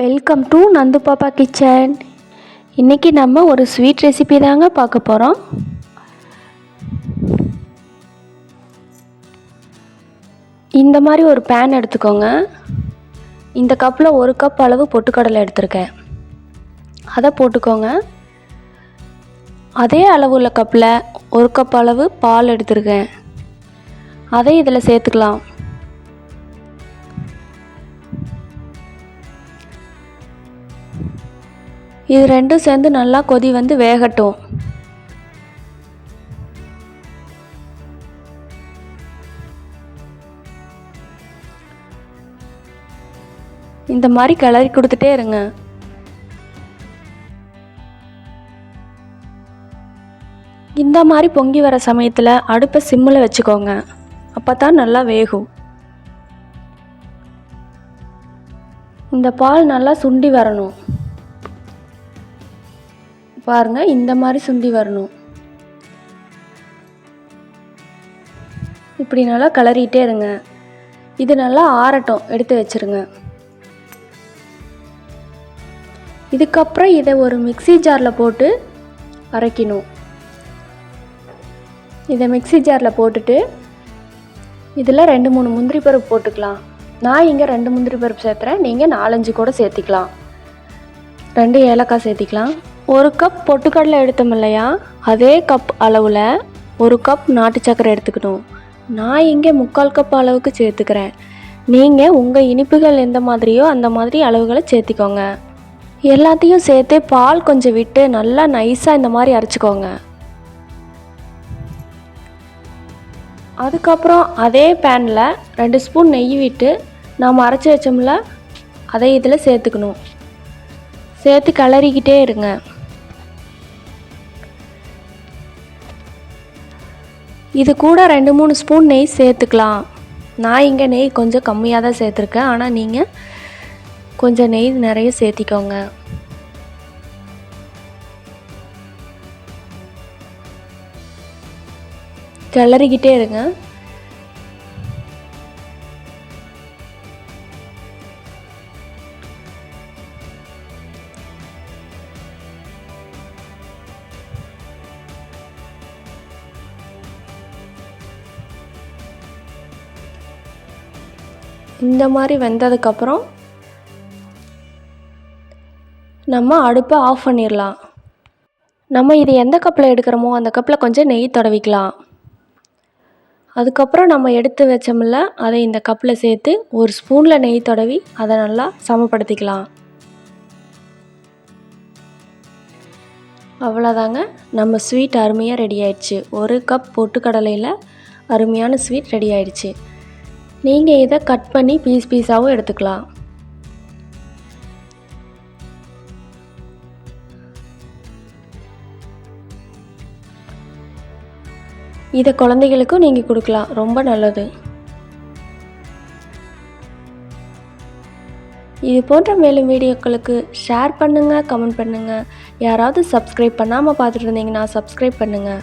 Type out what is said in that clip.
Welcome to Nandu பாப்பா kitchen. இன்றைக்கி நம்ம ஒரு ஸ்வீட் ரெசிபி தாங்க பார்க்க போகிறோம். இந்த மாதிரி ஒரு பேன் எடுத்துக்கோங்க. இந்த கப்பில் 1 கப் அளவு பொட்டுக்கடலை எடுத்திருக்கேன், அதை போட்டுக்கோங்க. அதே அளவு உள்ள கப்பில் 1 கப் அளவு பால் எடுத்திருக்கேன், அதை இதில் சேர்த்துக்கலாம். இது ரெண்டும் சேர்ந்து நல்லா கொதி வந்து வேகட்டும். இந்த மாதிரி கிளறி கொடுத்துட்டே இருங்க. இந்த மாதிரி பொங்கி வர சமயத்தில் அடுப்பை சிம்மில் வச்சுக்கோங்க, அப்போ தான் நல்லா வேகும். இந்த பால் நல்லா சுண்டி வரணும். பாருங்கள், இந்த மாதிரி சுண்டி வரணும். இப்படி நல்லா கிளறிட்டே இருங்க. இது நல்லா ஆறட்டும், எடுத்து வச்சுருங்க. இதுக்கப்புறம் இதை ஒரு மிக்ஸி ஜாரில் போட்டு அரைக்கணும். இதை மிக்ஸி ஜாரில் போட்டுட்டு இதில் 2-3 முந்திரி பருப்பு போட்டுக்கலாம். நான் இங்கே 2 முந்திரி பருப்பு சேர்த்துறேன், நீங்கள் 4-5 கூட சேர்த்திக்கலாம். 2 ஏலக்காய் சேர்த்திக்கலாம். 1 கப் பொட்டுக்கடலை எடுத்தோம் இல்லையா, அதே கப் அளவில் 1 கப் நாட்டு சர்க்கரை எடுத்துக்கணும். நான் இங்கே 3/4 கப் அளவுக்கு சேர்த்துக்கிறேன். நீங்கள் உங்கள் இனிப்புகள் எந்த மாதிரியோ அந்த மாதிரி அளவுகளை சேர்த்திக்கோங்க. எல்லாத்தையும் சேர்த்து பால் கொஞ்சம் விட்டு நல்லா நைஸாக இந்த மாதிரி அரைச்சிக்கோங்க. அதுக்கப்புறம் அதே பேனில் 2 ஸ்பூன் நெய் விட்டு நாம் அரைச்சி வச்சோம்ல, அதை இதில் சேர்த்துக்கணும். சேர்த்து கிளறிக்கிட்டே இருங்க. இது கூட 2-3 ஸ்பூன் நெய் சேர்த்துக்கலாம். நான் இங்கே நெய் கொஞ்சம் கம்மியாக தான் சேர்த்துருக்கேன், ஆனால் நீங்கள் கொஞ்சம் நெய் நிறைய சேர்த்திக்கோங்க. கிளறிக்கிட்டே இருங்க. இந்த மாதிரி வெந்ததுக்கப்புறம் நம்ம அடுப்பை ஆஃப் பண்ணிடலாம். நம்ம இது எந்த கப்பில் எடுக்கிறோமோ அந்த கப்பில் கொஞ்சம் நெய் தடவிக்கலாம். அதுக்கப்புறம் நம்ம எடுத்து வச்சோம்ல, அதை இந்த கப்பில் சேர்த்து 1 ஸ்பூனில் நெய் தடவி அதை நல்லா சமப்படுத்திக்கலாம். அவ்வளோதாங்க, நம்ம ஸ்வீட் அருமையாக ரெடி ஆயிடுச்சு. 1 கப் பொட்டுக்கடலையில் அருமையான ஸ்வீட் ரெடி ஆயிடுச்சு. நீங்கள் இதை கட் பண்ணி பீஸாகவும் எடுத்துக்கலாம். இதை குழந்தைகளுக்கும் நீங்கள் கொடுக்கலாம், ரொம்ப நல்லது. இது போன்ற மேலும் வீடியோக்களுக்கு ஷேர் பண்ணுங்கள், கமெண்ட் பண்ணுங்கள். யாராவது சப்ஸ்கிரைப் பண்ணாமல் பார்த்துட்டு இருந்தீங்கன்னா சப்ஸ்கிரைப் பண்ணுங்கள்.